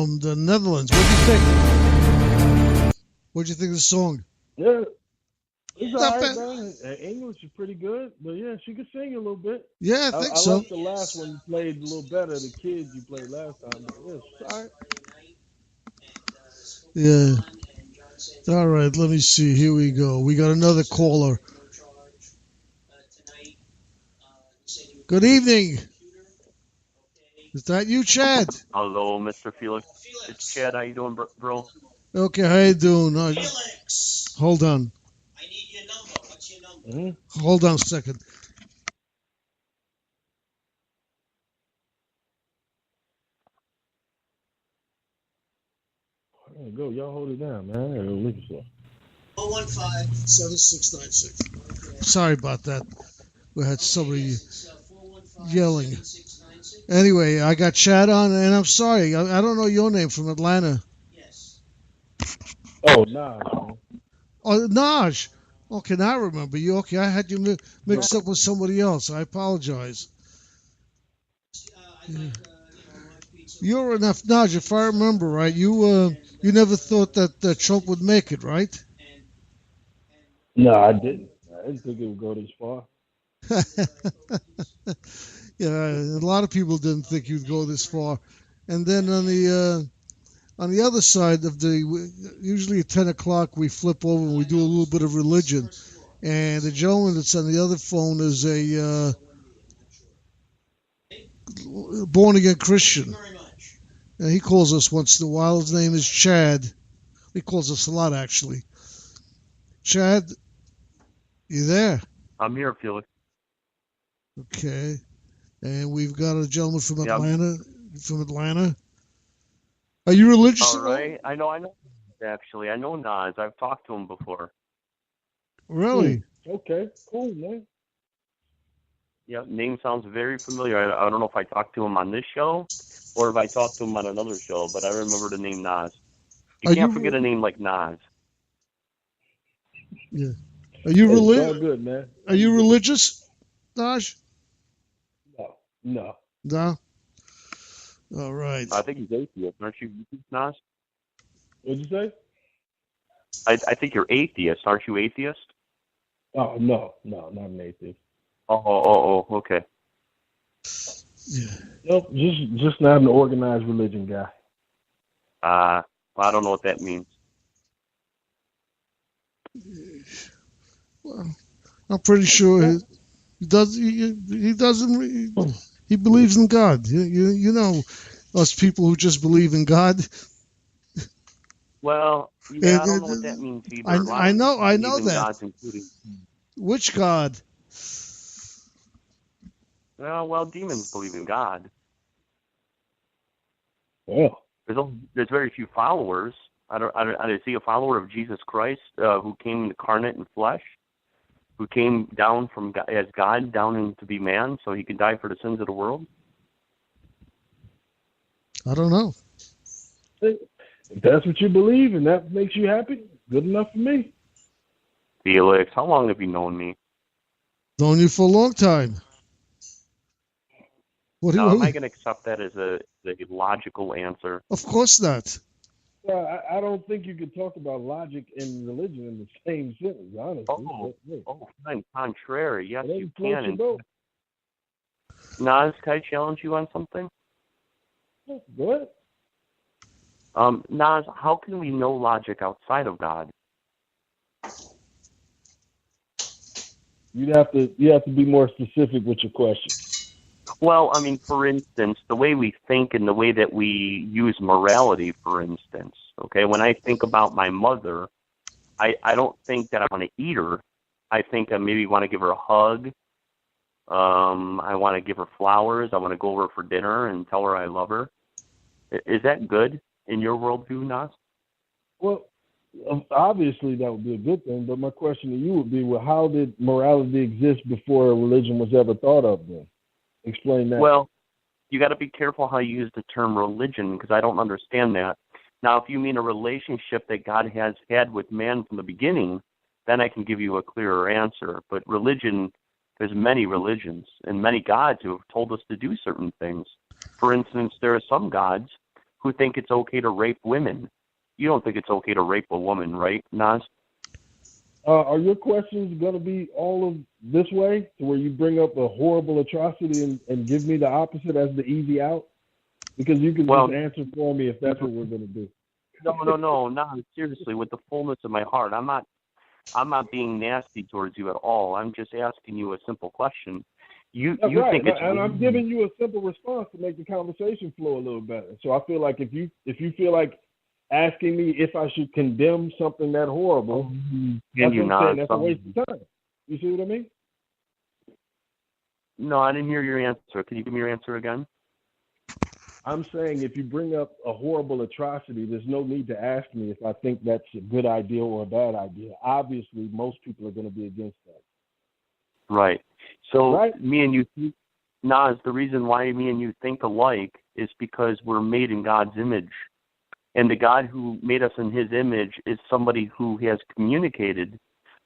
from the Netherlands. What do you think? What do you think of the song? Yeah, it's Not all right, bad. man. English is pretty good, but yeah, she could sing a little bit. Yeah, I I, think I so. like the last one you played a little better. The kids you played last time, but yeah, it's all right. Yeah. All right, let me see. Here we go. We got another caller. Good evening. Is that you, Chad? Hello, Mr. Felix. It's Chad. How you doing, bro? Okay, how you doing? Hold on. Mm-hmm. Hold on a second. There you go. Y'all hold it down, man. I gotta go look at stuff. 015-7696. Sorry about that. We had somebody yelling. Anyway, I got Chad on, and I'm sorry. I don't know your name from Atlanta. Oh, nah, man. Oh, Naj. Okay, now I remember you. Okay, I had you mixed up with somebody else. I apologize. Yeah. You're enough, Naj. If I remember right, you never thought that Trump would make it, right? No, I didn't. I didn't think it would go this far. Yeah, a lot of people didn't think you'd go this far. And then on the other side of usually at 10 o'clock we flip over and we do a little bit of religion. And the gentleman that's on the other phone is a born again Christian. And he calls us once in a while. His name is Chad. He calls us a lot, actually. Chad, you there? I'm here, Felix. Okay. And we've got a gentleman from Yeah. Atlanta. Are you religious? All right. I know. Actually, I know Nas. I've talked to him before. Really? Okay, cool, man. Yeah, name sounds very familiar. I don't know if I talked to him on this show or if I talked to him on another show, but I remember the name Nas. You can't forget a name like Nas. Yeah. Are you It's all good, man. Are you religious, Naj? No. No. All right. I think he's atheist. Aren't you, Nas? What'd you say? I think you're atheist. Aren't you atheist? Oh, no, not an atheist. Oh, okay. Yeah. Nope, just not an organized religion guy. Well, I don't know what that means. Well, I'm pretty sure he doesn't. He believes in God. You know, us people who just believe in God. Well, yeah, I don't know what that means either. I know that. Gods, including. Which God? Well, demons believe in God. Yeah. There's very few followers. I see a follower of Jesus Christ who came incarnate in flesh, who came down from as God down to be man, so he could die for the sins of the world. I don't know. If that's what you believe and that makes you happy, good enough for me. Felix, how long have you known me? Known you for a long time. Now, am I going to accept that as a logical answer? Of course not. Well, I don't think you could talk about logic and religion in the same sentence, honestly. Fine. Contrary. Yes, you can. Nas, can I challenge you on something? Go ahead. Nas, how can we know logic outside of God? You have to be more specific with your question. Well, I mean, for instance, the way we think and the way that we use morality, for instance, okay, when I think about my mother, I don't think that I want to eat her. I think I maybe want to give her a hug. I want to give her flowers. I want to go over for dinner and tell her I love her. Is that good in your worldview, Nas? Well, obviously that would be a good thing, but my question to you would be, well, how did morality exist before religion was ever thought of then? Explain that. Well, you got to be careful how you use the term religion because I don't understand that. Now, if you mean a relationship that God has had with man from the beginning, then I can give you a clearer answer. But religion, there's many religions and many gods who have told us to do certain things. For instance, there are some gods who think it's okay to rape women. You don't think it's okay to rape a woman, right, Nas? Are your questions going to be all of this way, to where you bring up a horrible atrocity and give me the opposite as the easy out? Because you can just answer for me if that's what we're going to do. No. Seriously, with the fullness of my heart, I'm not being nasty towards you at all. I'm just asking you a simple question. You right. think it's, and I'm giving you a simple response to make the conversation flow a little better. So I feel like if you feel like asking me if I should condemn something that horrible, that's a waste of time. You see what I mean? No, I didn't hear your answer. Can you give me your answer again? I'm saying if you bring up a horrible atrocity, there's no need to ask me if I think that's a good idea or a bad idea. Obviously, most people are going to be against that. Right. So me and you, Nas, the reason why me and you think alike is because we're made in God's image. And the God who made us in his image is somebody who has communicated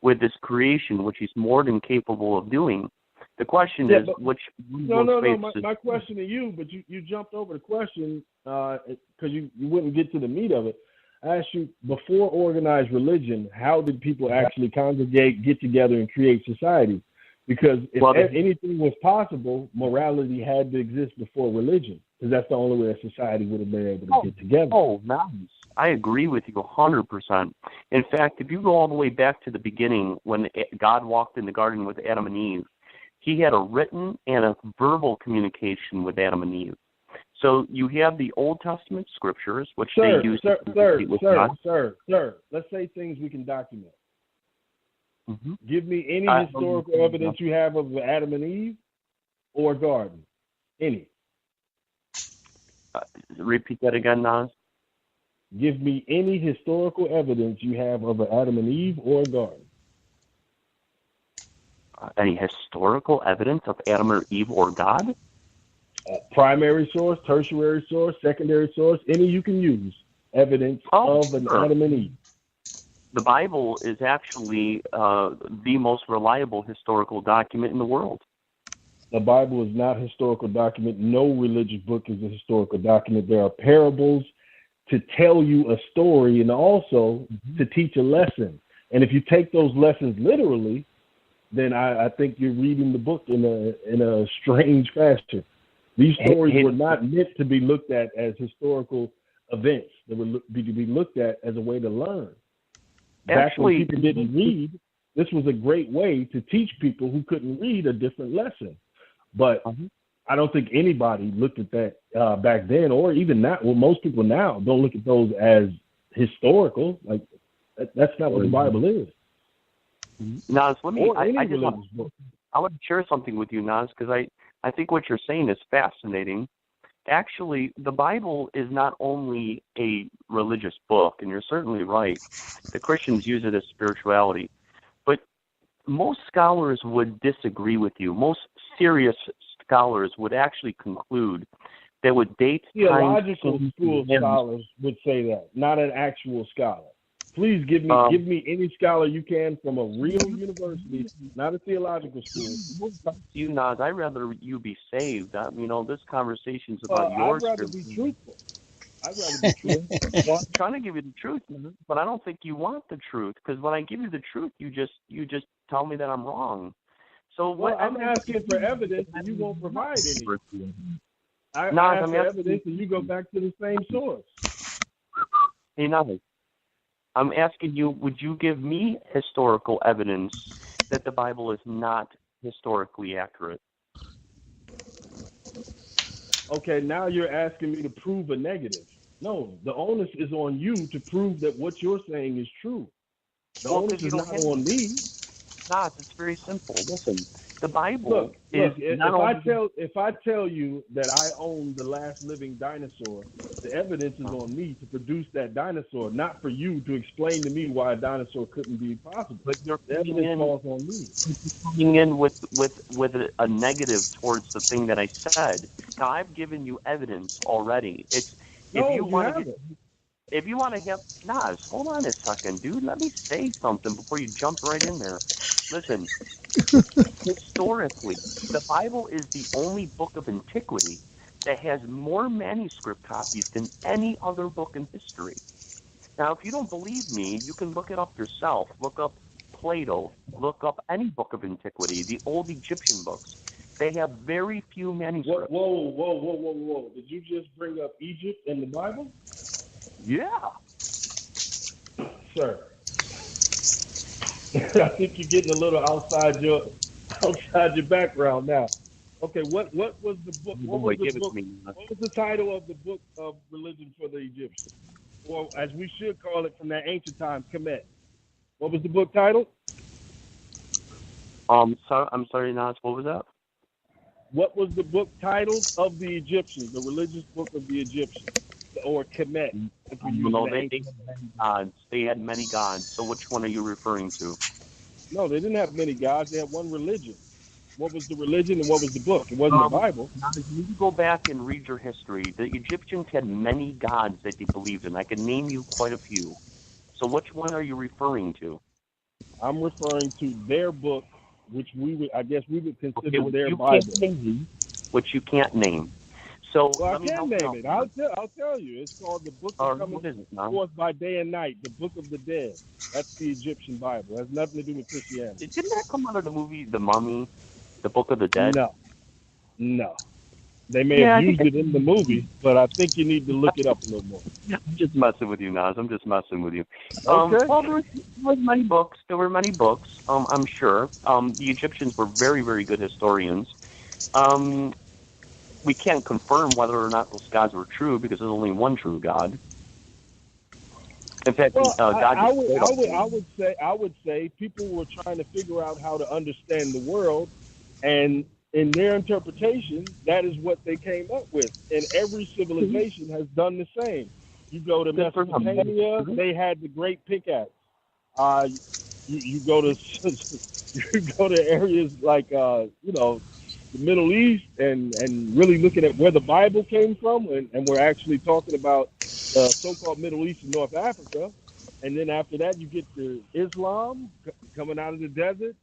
with this creation, which he's more than capable of doing. The question is, which my question to you, but you jumped over the question because you wouldn't get to the meat of it. I asked you, before organized religion, how did people actually congregate, get together, and create society? Because if anything was possible, morality had to exist before religion, because that's the only way a society would have been able to get together. Oh, nice. I agree with you 100%. In fact, if you go all the way back to the beginning, when God walked in the garden with Adam and Eve, he had a written and a verbal communication with Adam and Eve. So you have the Old Testament scriptures, which they use to communicate with God. Sir, let's say things we can document. Mm-hmm. Give me any historical evidence you have of Adam and Eve or garden. Any. Repeat that again, Nas. Give me any historical evidence you have of Adam and Eve or garden. Any historical evidence of Adam or Eve or God? Primary source, tertiary source, secondary source, any you can use. Evidence of an Adam and Eve. The Bible is actually the most reliable historical document in the world. The Bible is not a historical document. No religious book is a historical document. There are parables to tell you a story and also to teach a lesson. And if you take those lessons literally, then I think you're reading the book in a strange fashion. These stories were not meant to be looked at as historical events. They were to be looked at as a way to learn. Back when people didn't read, this was a great way to teach people who couldn't read a different lesson. But I don't think anybody looked at that back then, or even now. Well, most people now don't look at those as historical. Like that's not what the Bible is. Nas, I want to share something with you, Nas, because I think what you're saying is fascinating. Actually, the Bible is not only a religious book, and you're certainly right. The Christians use it as spirituality. But most scholars would disagree with you. Most serious scholars would actually conclude that with dates, theological school scholars would say that, not an actual scholar. Please give me any scholar you can from a real university, not a theological school. You, Nas, I'd rather you be saved. This conversation's about your I'd rather be truthful. Well, I'm trying to give you the truth, but I don't think you want the truth, because when I give you the truth, you just tell me that I'm wrong. So I'm asking for evidence, and you won't provide any. I ask for evidence, and you go back to the same source. Hey, Nas, I'm asking you, would you give me historical evidence that the Bible is not historically accurate? Okay, now you're asking me to prove a negative. No, the onus is on you to prove that what you're saying is true. The onus is not on me. Nah, it's very simple. Listen, the Bible is if I tell you that I own the last living dinosaur, the evidence is on me to produce that dinosaur, not for you to explain to me why a dinosaur couldn't be possible. But the evidence falls on me. Coming in with a negative towards the thing that I said. Now I've given you evidence already. If you want to get Nas, hold on a second, dude. Let me say something before you jump right in there. Listen, historically, the Bible is the only book of antiquity that has more manuscript copies than any other book in history. Now, if you don't believe me, you can look it up yourself. Look up Plato. Look up any book of antiquity, the old Egyptian books. They have very few manuscripts. Whoa. Did you just bring up Egypt in the Bible? Yeah. Sir. I think you're getting a little outside your background now. Okay, what was the book? What was the title of the book of religion for the Egyptians? Or as we should call it from that ancient time, Kemet. What was the book title? I'm sorry, Nas. What was that? What was the book title of the Egyptians, the religious book of the Egyptians, or Kemet? No, they had many gods. They had many gods. So which one are you referring to? No, they didn't have many gods. They had one religion. What was the religion and what was the book? It wasn't the Bible. You need to go back and read your history. The Egyptians had many gods that they believed in. I can name you quite a few. So which one are you referring to? I'm referring to their book, which we would consider their you Bible. Can't name, which you can't name. So well, I can name it. I'll tell you. It's called the Book of Coming Forth by Day and Night, the Book of the Dead. That's the Egyptian Bible. It has nothing to do with Christianity. Didn't that come out of the movie The Mummy, the Book of the Dead? No. They may have used it in the movie, but I think you need to look it up a little more. I'm just messing with you, Nas. I'm just messing with you. Okay. Well, there were many books. I'm sure. The Egyptians were very, very good historians. We can't confirm whether or not those gods were true because there's only one true God. In fact, I would say people were trying to figure out how to understand the world, and in their interpretation, that is what they came up with. And every civilization has done the same. You go to Mesopotamia, they had the great pickaxe. You go to areas like the Middle East and really looking at where the Bible came from, and we're actually talking about so-called Middle East and North Africa. And then after that, you get to Islam coming out of the desert,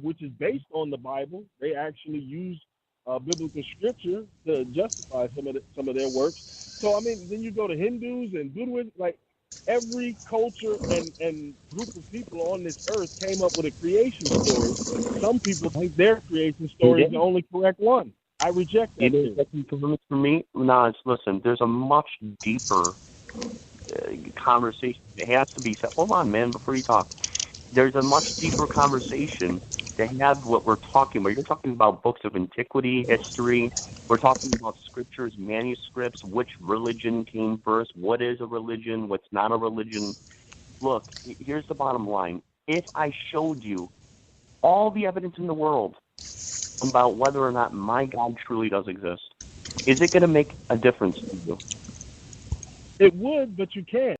which is based on the Bible. They actually use biblical scripture to justify some of their works. So, I mean, then you go to Hindus and Buddhists, like every culture and group of people on this earth came up with a creation story. Some people think their creation story is the only correct one. I reject that too. For me, Nas, listen, there's a much deeper conversation. It has to be said. Hold on, man, before you talk. There's a much deeper conversation to have what we're talking about. You're talking about books of antiquity, history. We're talking about scriptures, manuscripts, which religion came first, what is a religion, what's not a religion. Look, here's the bottom line. If I showed you all the evidence in the world about whether or not my God truly does exist, is it going to make a difference to you? It would, but you can't.